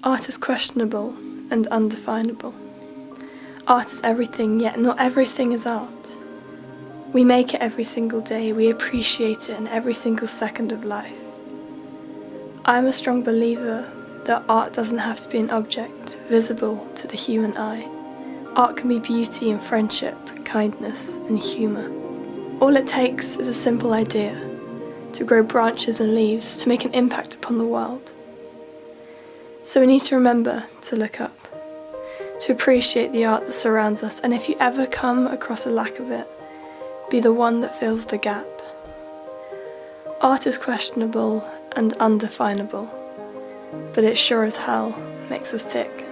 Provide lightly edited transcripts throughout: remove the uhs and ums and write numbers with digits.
Art is questionable and undefinable. Art is everything, yet not everything is art. We make it every single day, we appreciate it in every single second of life. I am a strong believer that art doesn't have to be an object visible to the human eye. Art can be beauty and friendship, kindness and humour. All it takes is a simple idea to grow branches and leaves to make an impact upon the world. So we need to remember to look up, to appreciate the art that surrounds us, and if you ever come across a lack of it, be the one that fills the gap. Art is questionable and undefinable, but it sure as hell makes us tick.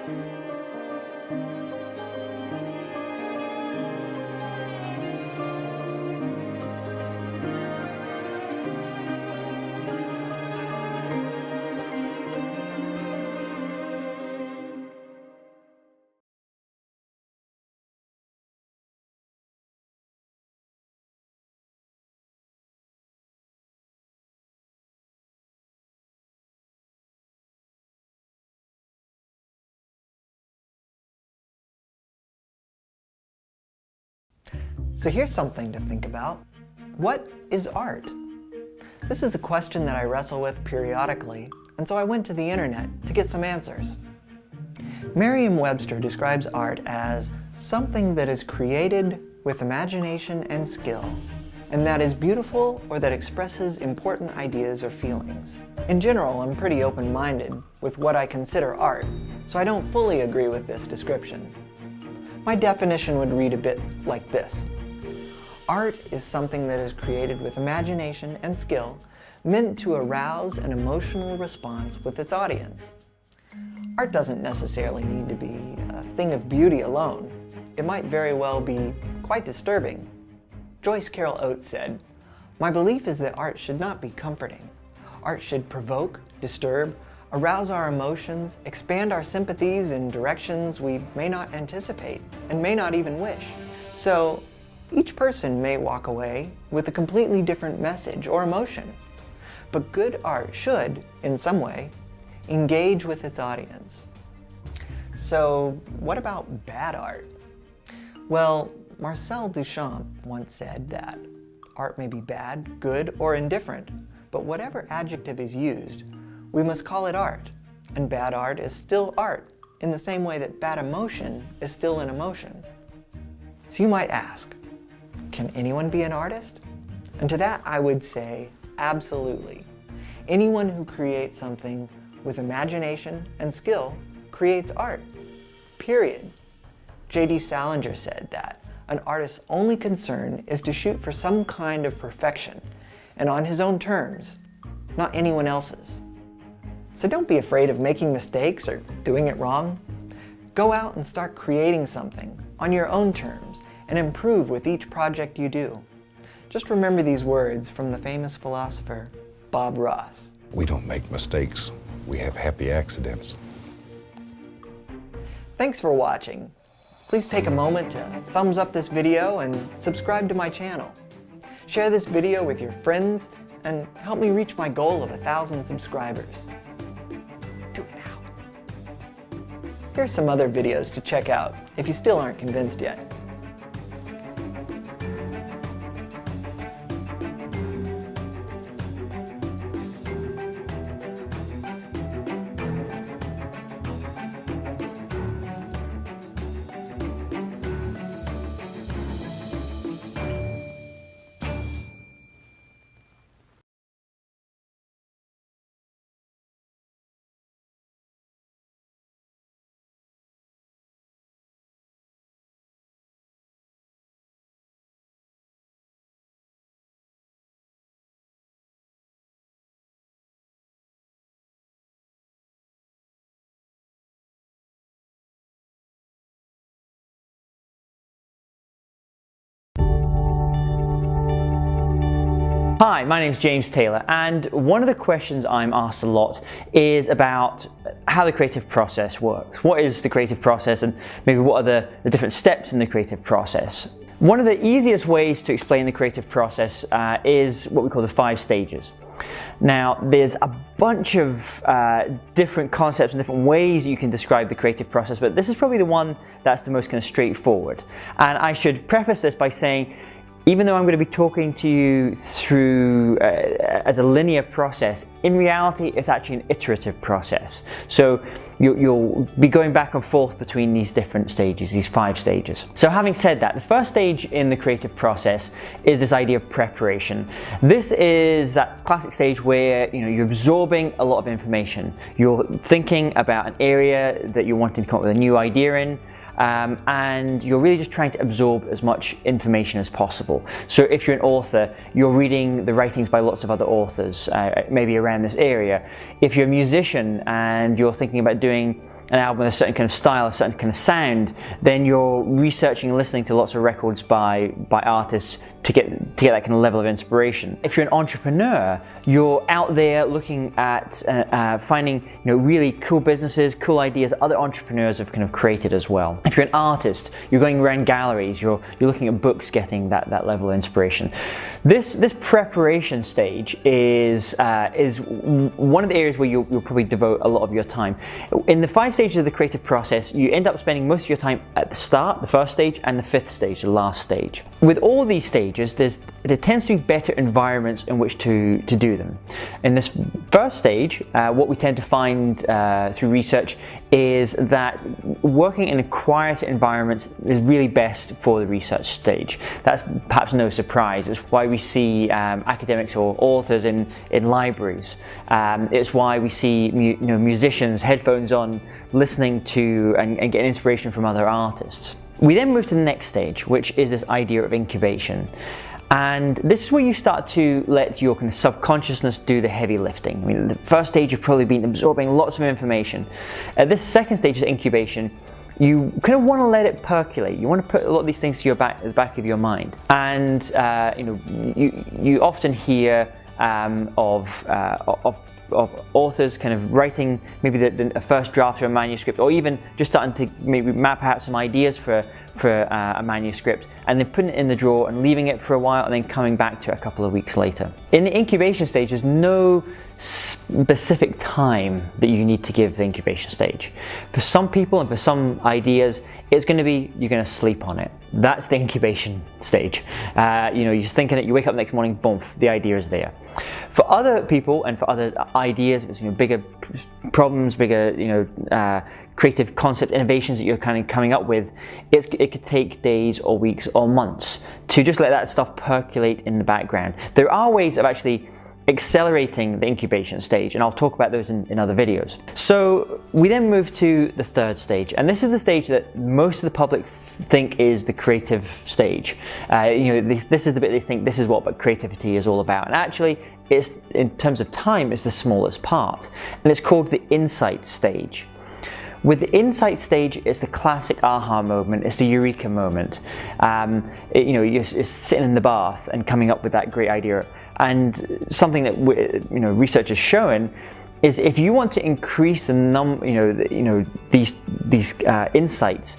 So here's something to think about. What is art? This is a question that I wrestle with periodically, and so I went to the internet to get some answers. Merriam-Webster describes art as something that is created with imagination and skill, and that is beautiful or that expresses important ideas or feelings. In general, I'm pretty open-minded with what I consider art, so I don't fully agree with this description. My definition would read a bit like this. Art is something that is created with imagination and skill, meant to arouse an emotional response with its audience. Art doesn't necessarily need to be a thing of beauty alone. It might very well be quite disturbing. Joyce Carol Oates said, "My belief is that art should not be comforting. Art should provoke, disturb, arouse our emotions, expand our sympathies in directions we may not anticipate and may not even wish." So, each person may walk away with a completely different message or emotion. But good art should, in some way, engage with its audience. So, what about bad art? Well, Marcel Duchamp once said that art may be bad, good, or indifferent, but whatever adjective is used, we must call it art. And bad art is still art, in the same way that bad emotion is still an emotion. So you might ask, can anyone be an artist? And to that I would say, absolutely. Anyone who creates something with imagination and skill creates art, period. J.D. Salinger said that an artist's only concern is to shoot for some kind of perfection, and on his own terms, not anyone else's. So don't be afraid of making mistakes or doing it wrong. Go out and start creating something on your own terms and improve with each project you do. Just remember these words from the famous philosopher, Bob Ross. We don't make mistakes, we have happy accidents. Thanks for watching. Please take a moment to thumbs up this video and subscribe to my channel. Share this video with your friends and help me reach my goal of 1,000 subscribers. Do it now. Here are some other videos to check out if you still aren't convinced yet. Hi, my name is James Taylor, and one of the questions I'm asked a lot is about how the creative process works. What is the creative process, and maybe what are the different steps in the creative process? One of the easiest ways to explain the creative process is what we call the 5 stages. Now, there's a bunch of different concepts and different ways you can describe the creative process, but this is probably the one that's the most kind of straightforward. And I should preface this by saying, even though I'm going to be talking to you through as a linear process, in reality it's actually an iterative process. So you'll be going back and forth between these different stages, these 5 stages. So having said that, the first stage in the creative process is this idea of preparation. This is that classic stage where you're absorbing a lot of information. You're thinking about an area that you're wanting to come up with a new idea in, and you're really just trying to absorb as much information as possible. So if you're an author, you're reading the writings by lots of other authors, maybe around this area. If you're a musician and you're thinking about doing an album with a certain kind of style, a certain kind of sound, then you're researching and listening to lots of records by artists to get that kind of level of inspiration. If you're an entrepreneur, you're out there looking at finding really cool businesses, cool ideas other entrepreneurs have kind of created as well. If you're an artist, you're going around galleries, you're looking at books, getting that level of inspiration. This preparation stage is one of the areas where you'll probably devote a lot of your time. In the 5 stages of the creative process, you end up spending most of your time at the start, the first stage, and the 5th stage, the last stage. With all these stages, there tends to be better environments in which to do them. In this first stage, what we tend to find through research is that working in quieter environments is really best for the research stage. That's perhaps no surprise. It's why we see academics or authors in libraries. It's why we see musicians, headphones on, listening to and getting inspiration from other artists. We then move to the next stage, which is this idea of incubation. And this is where you start to let your kind of subconsciousness do the heavy lifting. I mean, the first stage you've probably been absorbing lots of information. At this second stage of incubation, you kind of want to let it percolate. You want to put a lot of these things to the back of your mind. And you often hear of authors kind of writing maybe a first draft of a manuscript, or even just starting to maybe map out some ideas for a manuscript, and then putting it in the drawer and leaving it for a while and then coming back to it a couple of weeks later. In the incubation stage, there's no specific time that you need to give the incubation stage. For some people and for some ideas, it's going to be you're going to sleep on it. That's the incubation stage. You're thinking it, you wake up the next morning, boom, the idea is there. For other people and for other ideas, if it's bigger problems, bigger creative concept innovations that you're kind of coming up with, it could take days or weeks or months to just let that stuff percolate in the background. There are ways of actually accelerating the incubation stage, and I'll talk about those in other videos. So we then move to the 3rd stage, and this is the stage that most of the public think is the creative stage. This is the bit they think this is what creativity is all about, and actually it's, in terms of time, it's the smallest part, and it's called the insight stage. With the insight stage, it's the classic aha moment, it's the eureka moment. You're sitting in the bath and coming up with that great idea. And something that research has shown is if you want to increase the these insights,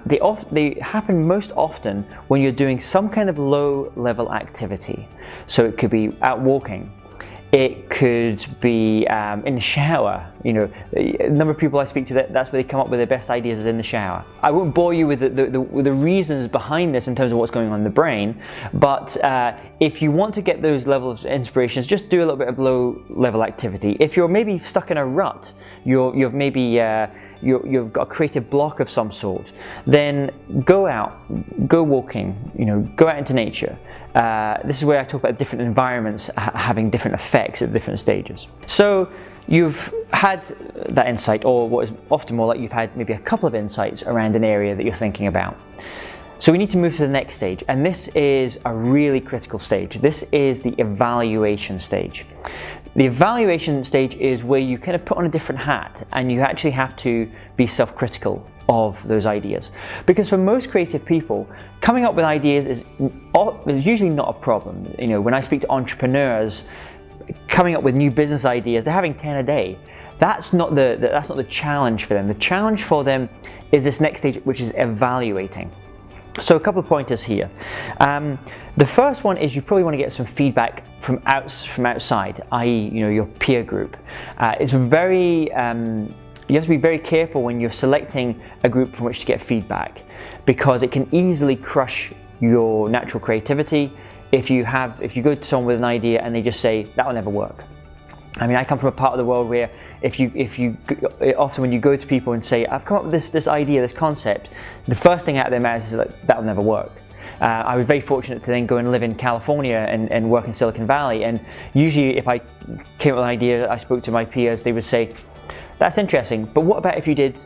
they happen most often when you're doing some kind of low-level activity. So it could be out walking. It could be in the shower. A number of people I speak to, that's where they come up with their best ideas, is in the shower. I won't bore you with the reasons behind this in terms of what's going on in the brain, but if you want to get those levels of inspirations, just do a little bit of low-level activity. If you're maybe stuck in a rut, you've got a creative block of some sort, then go out, go walking, go out into nature. This is where I talk about different environments having different effects at different stages. So you've had that insight, or what is often more like you've had maybe a couple of insights around an area that you're thinking about. So we need to move to the next stage, and this is a really critical stage. This is the evaluation stage. The evaluation stage is where you kind of put on a different hat and you actually have to be self-critical of those ideas. Because for most creative people, coming up with ideas is usually not a problem. When I speak to entrepreneurs, coming up with new business ideas, they're having 10 a day. That's not the challenge for them. The challenge for them is this next stage, which is evaluating. So a couple of pointers here. The first one is you probably want to get some feedback from outside, i.e., your peer group. It's very you have to be very careful when you're selecting a group from which to get feedback, because it can easily crush your natural creativity if you go to someone with an idea and they just say that will never work. I mean, I come from a part of the world where often when you go to people and say, I've come up with this idea, this concept, the first thing out of their mouths is like, that will never work. I was very fortunate to then go and live in California and work in Silicon Valley, and usually if I came up with an idea, I spoke to my peers, they would say, that's interesting, but what about if you did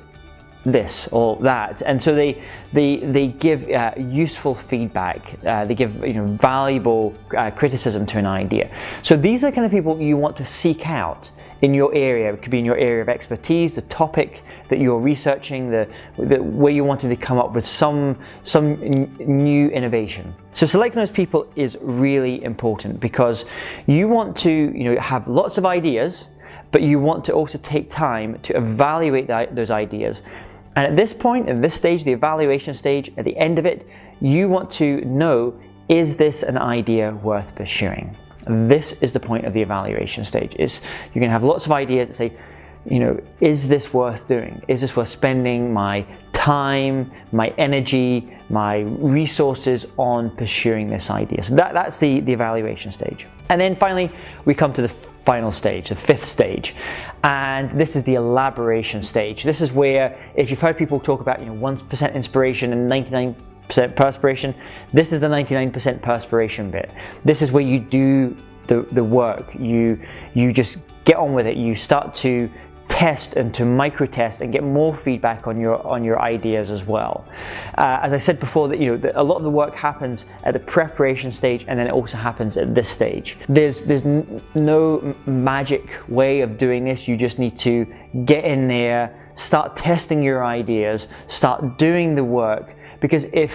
this or that? And so they give useful feedback, they give valuable criticism to an idea. So these are the kind of people you want to seek out in your area. It could be in your area of expertise, the topic that you're researching, the where you wanted to come up with some new innovation. So selecting those people is really important, because you want to have lots of ideas, but you want to also take time to evaluate those ideas. And at this point, in this stage, the evaluation stage, at the end of it, you want to know, is this an idea worth pursuing? This is the point of the evaluation stage. You're going to have lots of ideas that say, is this worth doing? Is this worth spending my time, my energy, my resources on pursuing this idea? So that's the evaluation stage. And then finally, we come to the final stage, the fifth stage. And this is the elaboration stage. This is where, if you've heard people talk about 1% inspiration and 99% perspiration, this is the 99% perspiration bit. This is where you do the work. You just get on with it. You start to test and to micro test and get more feedback on your ideas as well. As I said before, that a lot of the work happens at the preparation stage, and then it also happens at this stage. There's no magic way of doing this. You just need to get in there, start testing your ideas, start doing the work. Because if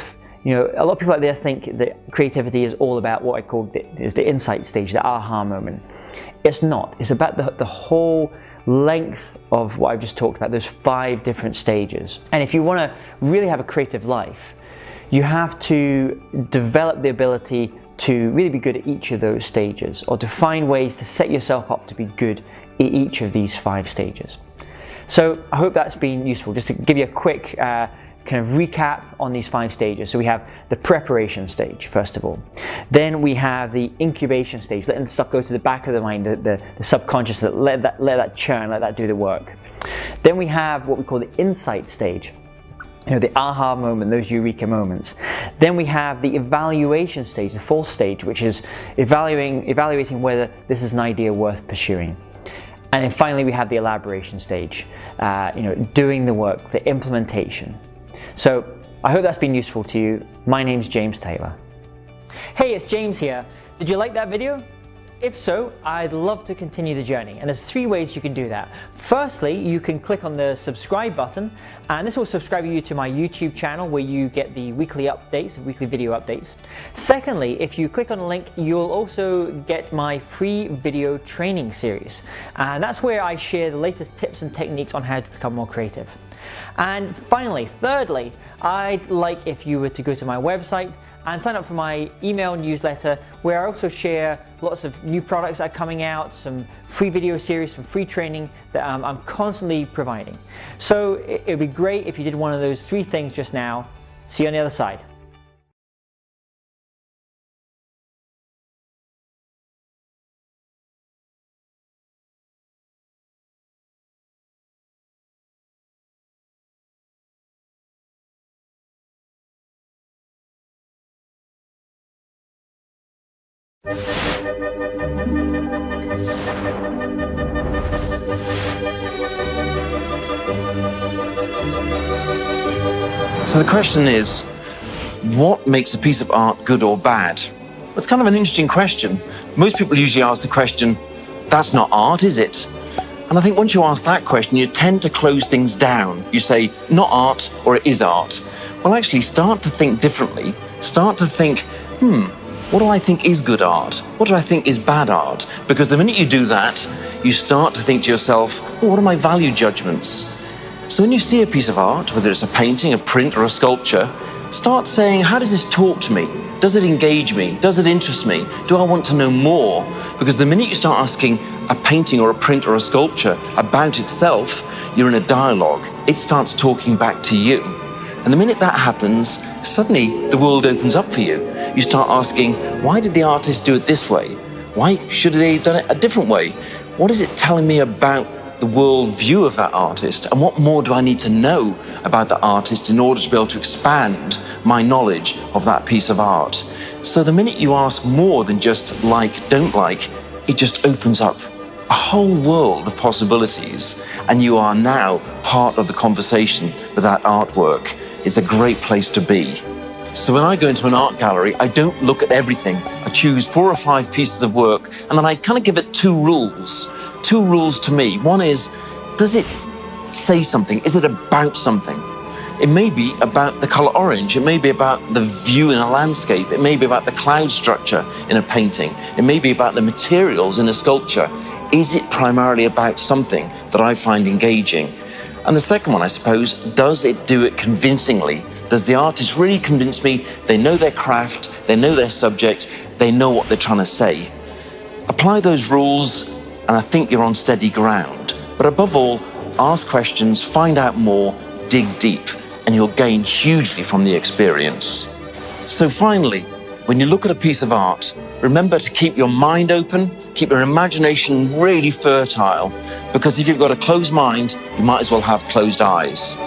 a lot of people out there think that creativity is all about what I call the insight stage, the aha moment. It's not. It's about the whole length of what I've just talked about, those 5 different stages. And if you want to really have a creative life, you have to develop the ability to really be good at each of those stages, or to find ways to set yourself up to be good at each of these 5 stages. So I hope that's been useful, just to give you a quick kind of recap on these 5 stages. So we have the preparation stage, first of all. Then we have the incubation stage, letting the stuff go to the back of the mind, the subconscious, let that churn, let that do the work. Then we have what we call the insight stage, the aha moment, those eureka moments. Then we have the evaluation stage, the 4th stage, which is evaluating whether this is an idea worth pursuing. And then finally we have the elaboration stage, doing the work, the implementation. So I hope that's been useful to you. My name's James Taylor. Hey, it's James here. Did you like that video? If so, I'd love to continue the journey, and there's 3 ways you can do that. Firstly, you can click on the subscribe button, and this will subscribe you to my YouTube channel, where you get the weekly updates, weekly video updates. Secondly, if you click on the link, you'll also get my free video training series, and that's where I share the latest tips and techniques on how to become more creative. And finally, thirdly, I'd like if you were to go to my website and sign up for my email newsletter, where I also share lots of new products that are coming out, some free video series, some free training that I'm constantly providing. So it would be great if you did one of those 3 things just now. See you on the other side. So the question is, what makes a piece of art good or bad? That's kind of an interesting question. Most people usually ask the question, that's not art, is it? And I think once you ask that question, you tend to close things down. You say, not art, or it is art. Well, actually, start to think differently. Start to think, what do I think is good art? What do I think is bad art? Because the minute you do that, you start to think to yourself, well, what are my value judgments? So when you see a piece of art, whether it's a painting, a print, or a sculpture, Start saying, how does this talk to me? Does it engage me? Does it interest me? Do I want to know more? Because the minute you start asking a painting or a print or a sculpture about itself, you're in a dialogue. It starts talking back to you. And the minute that happens, suddenly the world opens up for you. You start asking, why did the artist do it this way? Why should they have done it a different way? What is it telling me about the world view of that artist? And what more do I need to know about the artist in order to be able to expand my knowledge of that piece of art? So the minute you ask more than just like, don't like, it just opens up a whole world of possibilities. And you are now part of the conversation with that artwork. It's a great place to be. So when I go into an art gallery, I don't look at everything. I choose 4 or 5 pieces of work, and then I kind of give it 2 rules. 2 rules to me. One is, does it say something? Is it about something? It may be about the color orange. It may be about the view in a landscape. It may be about the cloud structure in a painting. It may be about the materials in a sculpture. Is it primarily about something that I find engaging? And the second one, I suppose, does it do it convincingly? Does the artist really convince me they know their craft, they know their subject, they know what they're trying to say? Apply those rules, and I think you're on steady ground. But above all, ask questions, find out more, dig deep, and you'll gain hugely from the experience. So finally, when you look at a piece of art, remember to keep your mind open, keep your imagination really fertile, because if you've got a closed mind, you might as well have closed eyes.